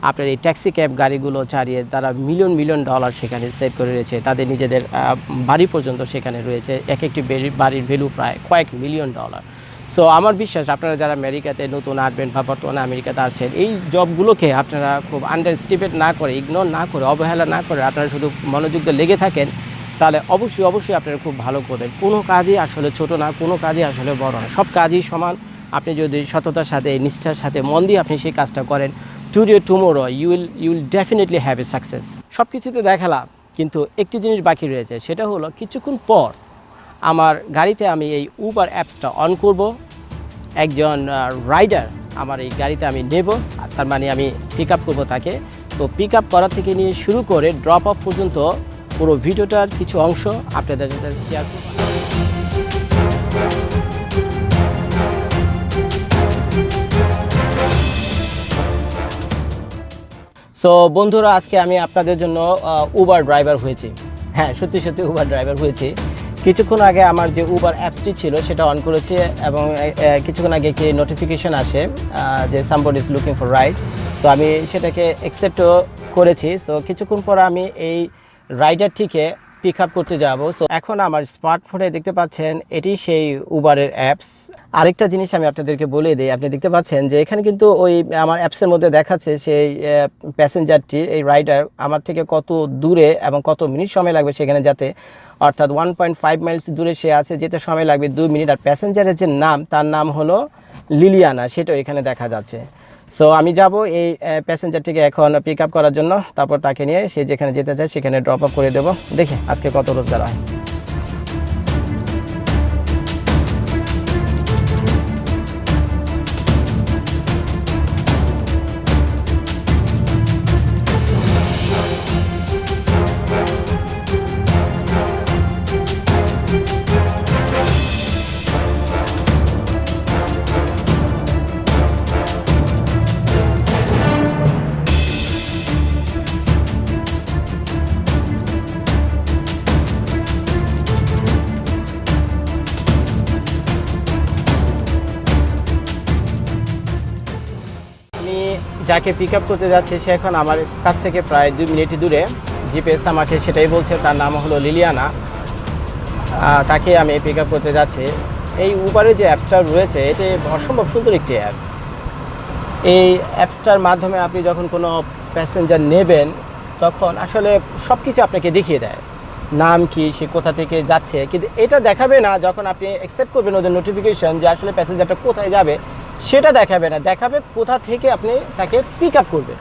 আপনার এই ট্যাক্সি ক্যাব গাড়িগুলো চালিয়ে তারা মিলিয়ন মিলিয়ন ডলার সেখানে সেভ করে রয়েছে, তাদের নিজেদের বাড়ি পর্যন্ত সেখানে রয়েছে, এক একটি বাড়ির ভ্যালু প্রায় কয়েক মিলিয়ন ডলার। সো আমার বিশ্বাস আপনারা যারা আমেরিকাতে নতুন আসবেন বা বর্তমানে আমেরিকাতে আসছেন, এই জবগুলোকে আপনারা খুব আন্ডারস্টিমেট না করে, ইগনোর না করে, অবহেলা না করে আপনারা শুধু মনোযোগ দিয়ে লেগে থাকেন, তাহলে অবশ্যই আপনারা খুব ভালো করবেন। কোনো কাজই আসলে ছোট না, কোনো কাজই আসলে বড় না, সব কাজই সমান। আপনি যদি সততার সাথে, নিষ্ঠার সাথে, মন দিয়ে আপনি সেই কাজটা করেন, today tomorrow you will definitely have a success. সব কিছুতে দেখালাম, কিন্তু একটি জিনিস বাকি রয়েছে, সেটা হলো কিছুক্ষণ পর আমার গাড়িতে আমি এই উবার অ্যাপসটা অন করব, একজন রাইডার আমার এই গাড়িতে আমি নেব, তার মানে আমি পিক আপ করবো তাকে। তো পিক আপ করা থেকে নিয়ে শুরু করে ড্রপ অফ পর্যন্ত পুরো ভিডিওটার কিছু অংশ আপনাদের সাথে শেয়ার করব। সো বন্ধুরা, আজকে আমি আপনাদের জন্য উবার ড্রাইভার হয়েছি। হ্যাঁ, সত্যি উবার ড্রাইভার হয়েছি। কিছুক্ষণ আগে আমার যে উবার অ্যাপসটি ছিল সেটা অন করেছি, এবং কিছুক্ষণ আগে একটি নোটিফিকেশন আসে যে somebody is looking for ride. So আমি সেটাকে অ্যাকসেপ্টও করেছি। সো কিছুক্ষণ পর আমি এই রাইডারটিকে পিক আপ করতে যাব। সো এখন আমার স্মার্টফোনে দেখতে পাচ্ছেন এটি সেই উবারের অ্যাপস। আরেকটা জিনিস আমি আপনাদেরকে বলে দিই, আপনি দেখতে পাচ্ছেন যে এখানে কিন্তু ওই আমার অ্যাপসের মধ্যে দেখাচ্ছে সেই প্যাসেঞ্জারটি, এই রাইডার আমার থেকে কত দূরে এবং কত মিনিট সময় লাগবে সেখানে যেতে। অর্থাৎ 1.5 মাইলস দূরে সে আছে, যেতে সময় লাগবে 2 মিনিট। আর প্যাসেঞ্জারের যে নাম, তার নাম হলো লিলিয়ানা, সেটাও এখানে দেখা যাচ্ছে। সো আমি যাব এই প্যাসেঞ্জারটিকে এখন পিক আপ করার জন্য, তারপর তাকে নিয়ে সে যেখানে যেতে চায় সেখানে ড্রপ আপ করে দেবো। দেখি আজকে কত রোজগার হয়। যাকে পিক আপ করতে যাচ্ছে সে এখন আমার কাছ থেকে প্রায় 2 মিনিট দূরে। জিপিএস আমাকে সেটাই বলছে, তার নাম হলো লিলিয়ানা, তাকে আমি পিক আপ করতে যাচ্ছি। এই উবারের যে অ্যাপসটা রয়েছে, এটি অসম্ভব সুন্দর একটি অ্যাপস। এই অ্যাপসটার মাধ্যমে আপনি যখন কোনো প্যাসেঞ্জার নেবেন, তখন আসলে সব কিছু আপনাকে দেখিয়ে দেয়, নাম কি, সে কোথা থেকে যাচ্ছে। কিন্তু এটা দেখাবে না যখন আপনি অ্যাকসেপ্ট করবেন ওদের নোটিফিকেশন যে আসলে প্যাসেঞ্জারটা কোথায় যাবে, সেটা দেখাবে না, দেখাবে কোথা থেকে আপনি তাকে পিক আপ করবেন।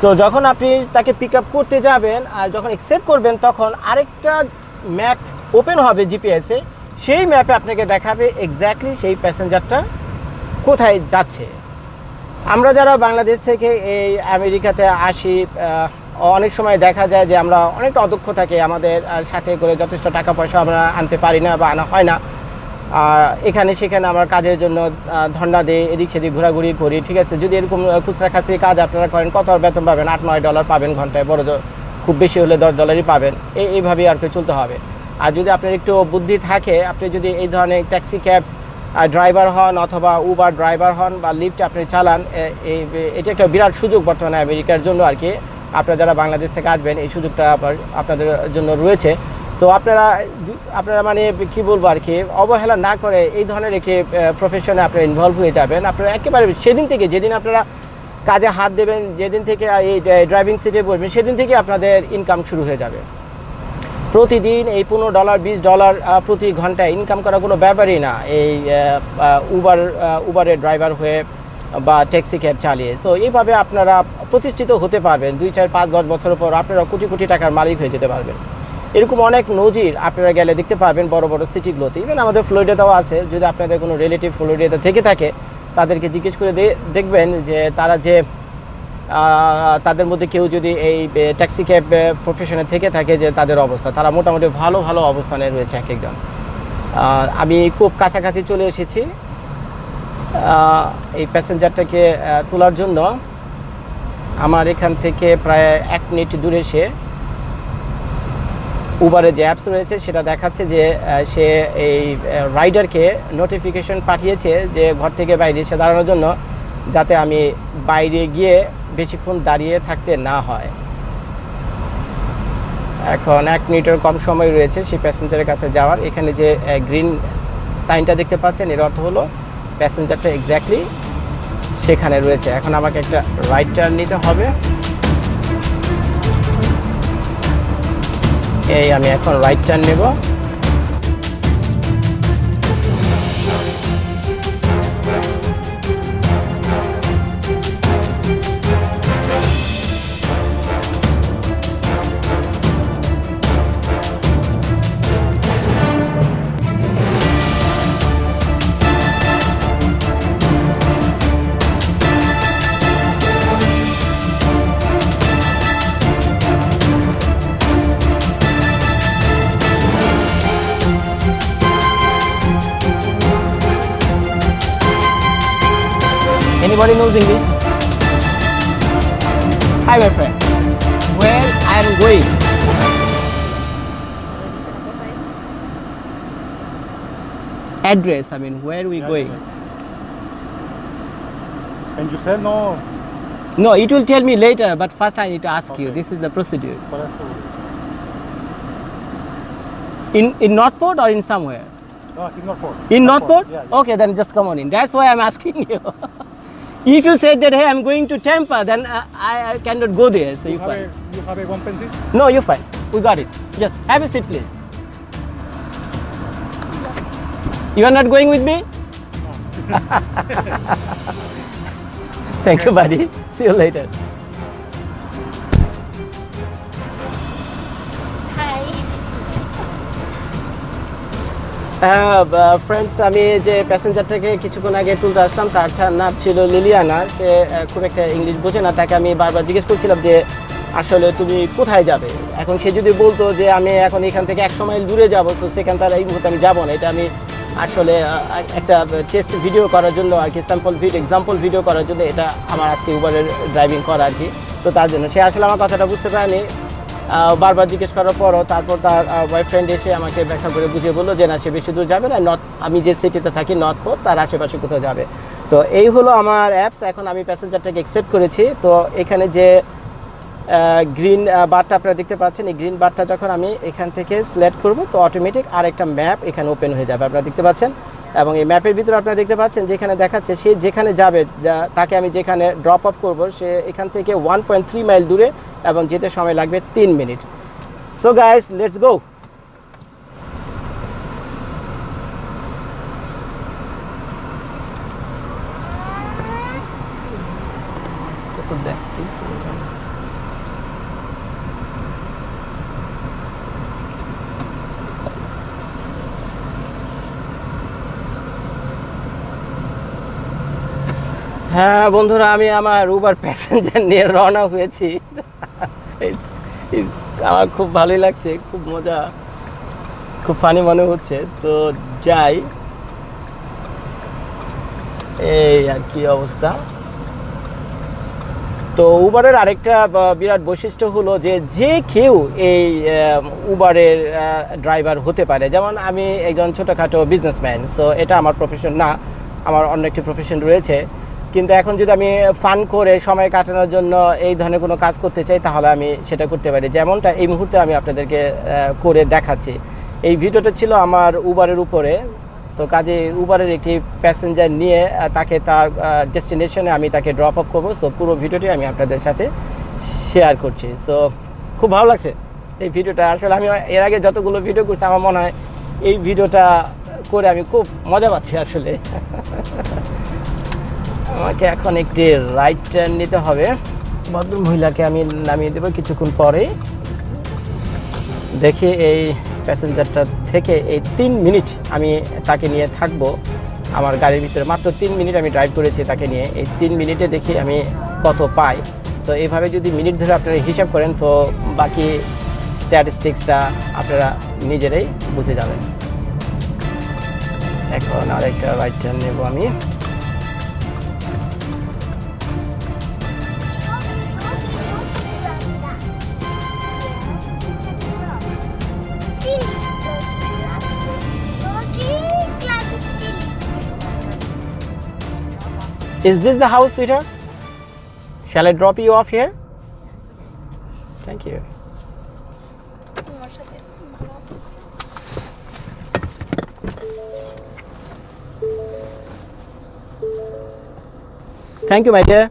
সো যখন আপনি তাকে পিক আপ করতে যাবেন আর যখন অ্যাকসেপ্ট করবেন, তখন আরেকটা ম্যাপ ওপেন হবে জিপিএসে, সেই ম্যাপে আপনাকে দেখাবে এক্স্যাক্টলি সেই প্যাসেঞ্জারটা কোথায় যাচ্ছে। আমরা যারা বাংলাদেশ থেকে এই আমেরিকাতে আসি, অনেক সময় দেখা যায় যে আমরা অনেকটা অদক্ষ থাকি, আমাদের সাথে করে যথেষ্ট টাকা পয়সা আমরা আনতে পারি না বা আনা হয় না। আর এখানে সেখানে আমার কাজের জন্য ধর্ণা দিই, এদিক সেদিক ঘোরাঘুরি করি, ঠিক আছে। যদি এরকম খুচরা খাচরি কাজ আপনারা করেন, কত বেতন পাবেন? $8-9 পাবেন ঘন্টায়, বড় খুব বেশি হলে $10 পাবেন। এইভাবেই আর কি চলতে হবে। আর যদি আপনার একটু বুদ্ধি থাকে, আপনি যদি এই ধরনের ট্যাক্সি ক্যাব ড্রাইভার হন অথবা উবার ড্রাইভার হন বা লিফট আপনি চালান, এটি একটা বিরাট সুযোগ বর্তমানে আমেরিকার জন্য আর কি। আপনারা যারা বাংলাদেশ থেকে আসবেন, এই সুযোগটা আপনাদের জন্য রয়েছে। সো আপনারা মানে কী বলবো আর কি, অবহেলা না করে এই ধরনের একটি প্রফেশনে আপনারা ইনভলভ হয়ে যাবেন। আপনারা একেবারে সেদিন থেকে, যেদিন আপনারা কাজে হাত দেবেন, যেদিন থেকে এই ড্রাইভিং সিটে বসবেন, সেদিন থেকে আপনাদের ইনকাম শুরু হয়ে যাবে। প্রতিদিন এই $15, $20 প্রতি ঘন্টায় ইনকাম করা কোনো ব্যাপারই না এই উবারের ড্রাইভার হয়ে বা ট্যাক্সি ক্যাব চালিয়ে। সো এইভাবে আপনারা প্রতিষ্ঠিত হতে পারবেন। 2, 4, 5, 10 বছরের পর আপনারা কোটি কোটি টাকার মালিক হয়ে যেতে পারবেন। এরকম অনেক নজির আপনারা গেলে দেখতে পাবেন বড় বড় সিটিগুলোতে। ইভেন আমাদের ফ্লোরিডাতেও আছে। যদি আপনাদের কোনো রিলেটিভ ফ্লোরিডাতে থেকে থাকে, তাদেরকে জিজ্ঞেস করে দেখবেন যে তারা যে তাদের মধ্যে কেউ যদি এই ট্যাক্সি ক্যাব প্রফেশনে থেকে থাকে, যে তাদের অবস্থা, তারা মোটামুটি ভালো ভালো অবস্থানে রয়েছে এক একজন। আমি খুব কাছাকাছি চলে এসেছি এই প্যাসেঞ্জারটাকে তোলার জন্য। আমার এখান থেকে প্রায় 1 মিনিট দূরে সে উবারের যে অ্যাপস রয়েছে সেটা দেখাচ্ছে যে সে এই রাইডারকে নোটিফিকেশন পাঠিয়েছে যে ঘর থেকে বাইরে এসে দাঁড়ানোর জন্য। যাতে আমি বাইরে গিয়ে বেশিক্ষণ দাঁড়িয়ে থাকতে না হয়। এখন 1 মিনিটের কম সময় রয়েছে সেই প্যাসেঞ্জারের কাছে যাওয়ার। এখানে যে গ্রিন সাইনটা দেখতে পাচ্ছেন, এর অর্থ হলো প্যাসেঞ্জারটা এক্স্যাক্টলি সেখানে রয়েছে। এখন আমাকে একটা রাইট টার্ন নিতে হবে। এই আমি এখন রাইট টার্ন নেব। Anybody knows English? Hi, my friend. Where I am going? Address. I mean, where are we going? And you said no. No, it will tell me later. But first, I need to ask you. Okay. This is the procedure. But that's totally. In Northport or in somewhere? No, in Northport. In Northport? Yeah, yeah. Okay, then just come on in. That's why I'm asking you. If you said that, hey, I'm going to Tampa, then I cannot go there. So You you fine. have a one pencil? No, you're fine. We got it. Just have a seat, please. You are not going with me? Thank you, buddy. See you later. Friends, আমি যে প্যাসেঞ্জারটাকে কিছুক্ষণ আগে তুলতে আসলাম, তার নাম ছিল Liliana. সে খুব একটা ইংলিশ বোঝে না। তাকে আমি বারবার জিজ্ঞেস করছিলাম যে আসলে তুমি কোথায় যাবে। এখন সে যদি বলতো যে আমি এখন এখান থেকে 100 মাইল দূরে যাব, তো সেখান তার এই মুহূর্তে আমি যাবো না। এটা আমি আসলে একটা টেস্ট ভিডিও করার জন্য আর কি, এক্সাম্পল ভিডিও করার জন্য এটা আমার আজকে উবারের ড্রাইভিং করা আর কি। তো তার জন্য সে আসলে আমার কথাটা বুঝতে পারেনি। বারবার জিজ্ঞেস করার পরও তারপর তার বয়ফ্রেন্ড এসে আমাকে ব্যাখ্যা করে বুঝিয়ে বললো যে না, সে বেশি দূর যাবে না, আমি যে সিটিতে থাকি নর্থপোর্ট, তার আশেপাশে কোথাও যাবে। তো এই হলো আমার অ্যাপস। এখন আমি প্যাসেঞ্জারটাকে অ্যাকসেপ্ট করেছি। তো এখানে যে গ্রিন বারটা আপনারা দেখতে পাচ্ছেন, এই গ্রিন বারটা যখন আমি এখান থেকে সিলেক্ট করব, তো অটোমেটিক আরেকটা ম্যাপ এখানে ওপেন হয়ে যাবে, আপনারা দেখতে পাচ্ছেন। এবং এই ম্যাপের ভিতরে আপনারা দেখতে পাচ্ছেন যেখানে দেখাচ্ছে সে যেখানে যাবে, তাকে আমি যেখানে ড্রপ অফ করব, সে এখান থেকে 1.3 মাইল দূরে এবং যেতে সময় লাগবে 3 minute. So guys, let's go. হ্যাঁ বন্ধুরা, আমি আমার উবার প্যাসেঞ্জার নিয়ে রওনা হয়েছি। আমার খুব ভালোই লাগছে, খুব মজা, খুব ফানি মনে হচ্ছে। তো যাই, এই আর কি অবস্থা। তো উবারের আরেকটা বিরাট বৈশিষ্ট্য হলো যে কেউ এই উবারের ড্রাইভার হতে পারে। যেমন আমি একজন ছোটোখাটো বিজনেসম্যান, সো এটা আমার প্রফেশন না, আমার অন্য একটি প্রফেশন রয়েছে। কিন্তু এখন যদি আমি ফান করে সময় কাটানোর জন্য এই ধরনের কোনো কাজ করতে চাই, তাহলে আমি সেটা করতে পারি, যেমনটা এই মুহূর্তে আমি আপনাদেরকে করে দেখাচ্ছি। এই ভিডিওটা ছিল আমার উবারের উপরে। তো কাজে উবারের একটি প্যাসেঞ্জার নিয়ে তাকে তার ডেস্টিনেশনে আমি তাকে ড্রপ আপ করবো। সো পুরো ভিডিওটি আমি আপনাদের সাথে শেয়ার করছি। সো খুব ভালো লাগছে এই ভিডিওটা। আসলে আমি এর আগে যতগুলো ভিডিও করছি, আমার মনে হয় এই ভিডিওটা করে আমি খুব মজা পাচ্ছি আসলে। আমাকে এখন একটি রাইট টার্ন নিতে হবে। ভদ্র মহিলাকে আমি নামিয়ে দেবো কিছুক্ষণ পরে। দেখি এই প্যাসেঞ্জারটা থেকে এই 3 মিনিট আমি তাকে নিয়ে থাকবো আমার গাড়ির ভিতরে। মাত্র 3 মিনিট আমি ড্রাইভ করেছি তাকে নিয়ে। এই 3 মিনিটে দেখি আমি কত পাই। সো এইভাবে যদি মিনিট ধরে আপনারা হিসাব করেন, তো বাকি স্ট্যাটিস্টিক্সটা আপনারা নিজেরাই বুঝে যাবেন। এখন আরেকটা রাইট টার্ন নেব আমি। Is this the house, sweetheart? Shall I drop you off here? Thank you. তোমার সাথে ভালো Thank you, my dear.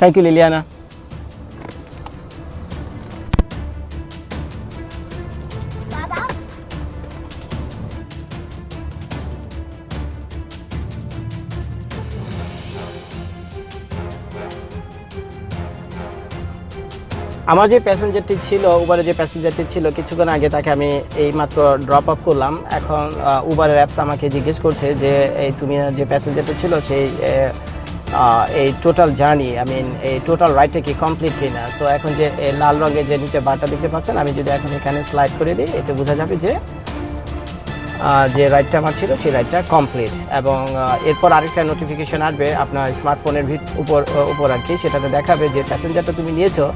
Thank you, Liliana. দাদা আমার যে প্যাসেঞ্জারটি ছিল, উবারে যে প্যাসেঞ্জারটি ছিল, কিছুক্ষণ আগে তাকে আমি এই মাত্র ড্রপ আপ করলাম। এখন উবারের অ্যাপস আমাকে জিজ্ঞেস করছে যে এই তুমি যে প্যাসেঞ্জারটা ছিল সেই এই টোটাল জার্নি, এই টোটাল রাইডটা কি কমপ্লিট কিনা। সো এখন যে এই লাল রঙের যে নিচে বারটা দেখতে পাচ্ছেন, আমি যদি এখন এখানে স্লাইড করে দিই, এতে বোঝা যাবে যে যে রাইডটা আমার ছিল সেই রাইডটা কমপ্লিট। এবং এরপর আরেকটা নোটিফিকেশন আসবে আপনার স্মার্টফোনের উপর আর কি, সেটাতে দেখাবে যে প্যাসেঞ্জারটা তুমি নিয়েছো,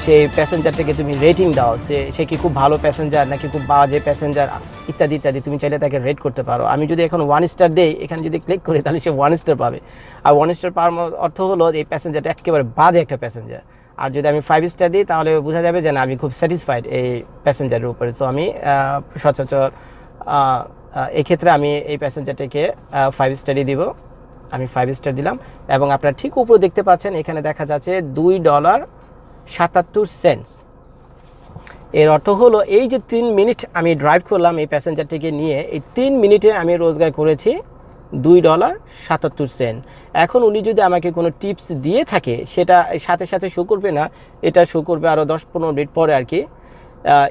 সেই প্যাসেঞ্জারটাকে তুমি রেটিং দাও, সে কি খুব ভালো প্যাসেঞ্জার নাকি খুব বাজে প্যাসেঞ্জার, ইত্যাদি ইত্যাদি। তুমি চাইলে তাকে রেট করতে পারো। আমি যদি এখন 1 স্টার দেই, এখানে যদি ক্লিক করি তাহলে সে 1 স্টার পাবে। আর 1 স্টার পাওয়ার অর্থ হলো এই প্যাসেঞ্জারটা একেবারে বাজে একটা প্যাসেঞ্জার। আর যদি আমি 5 স্টার দিই তাহলে বোঝা যাবে যে না, আমি খুব স্যাটিসফাইড এই প্যাসেঞ্জারের উপরে। সো আমি সচরাচর এক্ষেত্রে আমি এই প্যাসেঞ্জারটাকে 5 স্টারই দিব। আমি 5 স্টার দিলাম এবং আপনারা ঠিক উপরে দেখতে পাচ্ছেন এখানে দেখা যাচ্ছে $2.77। এর অর্থ হলো এই যে 3 মিনিট আমি ড্রাইভ করলাম এই প্যাসেঞ্জারটিকে নিয়ে, এই 3 মিনিটে আমি রোজগার করেছি $2.77। এখন উনি যদি আমাকে কোনো টিপস দিয়ে থাকে, সেটা সাথে সাথে শো করবে না, এটা শো করবে আরও 10-15 মিনিট পরে আর কি।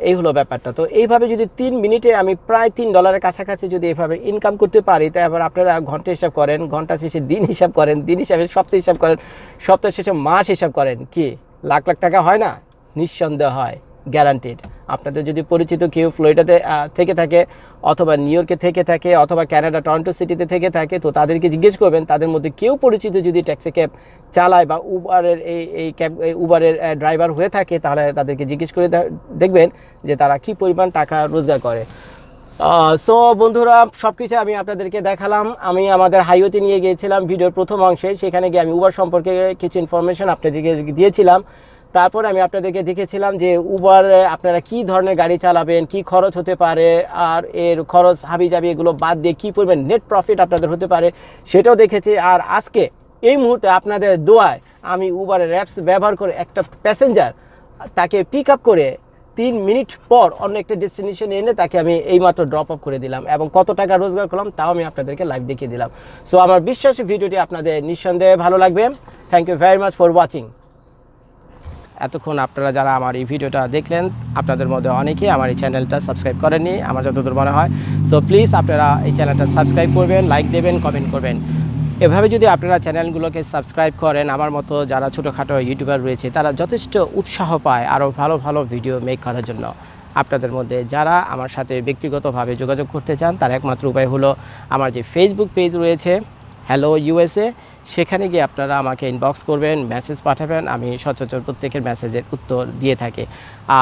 এই হলো ব্যাপারটা। তো এইভাবে যদি 3 মিনিটে আমি প্রায় $3 কাছাকাছি যদি এভাবে ইনকাম করতে পারি, তারপর আপনারা ঘন্টা হিসাব করেন, ঘন্টা শেষে দিন হিসাব করেন, দিন হিসাবে সপ্তাহ হিসাব করেন, সপ্তাহ শেষে মাস হিসাব করেন, কি লাখ লাখ টাকা হয় না? নিঃসন্দেহ হয়, গ্যারান্টিড। আপনাদের যদি পরিচিত কেউ ফ্লোরিডাতে থেকে থাকে, অথবা নিউ ইয়র্কে থেকে থাকে, অথবা কানাডা টরন্টো সিটিতে থেকে থাকে, তো তাদেরকে জিজ্ঞেস করবেন, তাদের মধ্যে কেউ পরিচিত যদি ট্যাক্সি ক্যাব চালায় বা উবারের উবারের ড্রাইভার হয়ে থাকে, তাহলে তাদেরকে জিজ্ঞেস করে দেখবেন যে তারা কি পরিমাণ টাকা রোজগার করে। সো বন্ধুরা, সব কিছু আমি আপনাদেরকে দেখালাম। আমি আমাদের হাইওয়েতে নিয়ে গিয়েছিলাম ভিডিওর প্রথম অংশে, সেখানে গিয়ে আমি উবার সম্পর্কে কিছু ইনফরমেশন আপনাদেরকে দিয়েছিলাম। তারপরে আমি আপনাদেরকে দেখেছিলাম যে উবার আপনারা কি ধরনের গাড়ি চালাবেন, কি খরচ হতে পারে, আর এর খরচ হাবিজাবি এগুলো বাদ দিয়ে কী পরিমাণ নেট প্রফিট আপনাদের হতে পারে সেটাও দেখেছি। আর আজকে এই মুহূর্তে আপনাদের দোয়ায় আমি উবারের অ্যাপস ব্যবহার করে একটা প্যাসেঞ্জার তাকে পিক আপ করে 3 মিনিট পর অন্য একটা ডেস্টিনেশনে এনে তাকে আমি এইমাত্র ড্রপ আপ করে দিলাম, এবং কত টাকা রোজগার করলাম তাও আমি আপনাদেরকে লাইভ দেখিয়ে দিলাম। সো আমার বিশ্বাস ভিডিওটি আপনাদের নিঃসন্দেহে ভালো লাগবে। Thank you very much for watching. এতক্ষণ আপনারা যারা আমার এই ভিডিওটা দেখলেন, আপনাদের মধ্যে অনেকেই আমার এই চ্যানেলটা সাবস্ক্রাইব করেননি আমার যতদূর মনে হয়। সো প্লিজ আপনারা এই চ্যানেলটা সাবস্ক্রাইব করবেন, লাইক দেবেন, কমেন্ট করবেন। এভাবে যদি আপনারা চ্যানেলগুলোকে সাবস্ক্রাইব করেন, আমার মতো যারা ছোটোখাটো ইউটিউবার রয়েছে তারা যথেষ্ট উৎসাহ পায় আরও ভালো ভালো ভিডিও মেক করার জন্য। আপনাদের মধ্যে যারা আমার সাথে ব্যক্তিগতভাবে যোগাযোগ করতে চান, তার একমাত্র উপায় হলো আমার যে ফেসবুক পেজ রয়েছে হ্যালো ইউএসএ, সেখানে গিয়ে আপনারা আমাকে ইনবক্স করবেন, মেসেজ পাঠাবেন, আমি সচরাচর প্রত্যেকের মেসেজের উত্তর দিয়ে থাকি।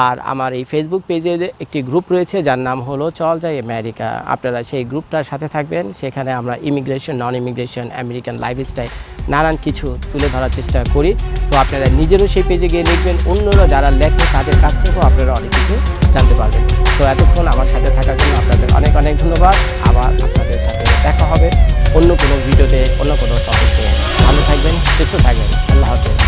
আর আমার এই ফেসবুক পেজে একটি গ্রুপ রয়েছে যার নাম হলো চল যাই আমেরিকা, আপনারা সেই গ্রুপটার সাথে থাকবেন। সেখানে আমরা ইমিগ্রেশন, নন ইমিগ্রেশন, আমেরিকান লাইফস্টাইল নানান কিছু তুলে ধরার চেষ্টা করি। তো আপনারা নিজেরও সেই পেজে গিয়ে লিখবেন, অন্যরা যারা লেখে তাদের কাছ থেকেও আপনারা অনেক কিছু জানতে পারবেন। তো এতক্ষণ আমার সাথে থাকার জন্য আপনাদের অনেক অনেক ধন্যবাদ। আবার আপনাদের সাথে দেখা হবে অন্য কোনো ভিডিওতে, অন্য কোনো টপিকে। ভালো থাকবেন, সুস্থ থাকবেন। আল্লাহ হাফেজ।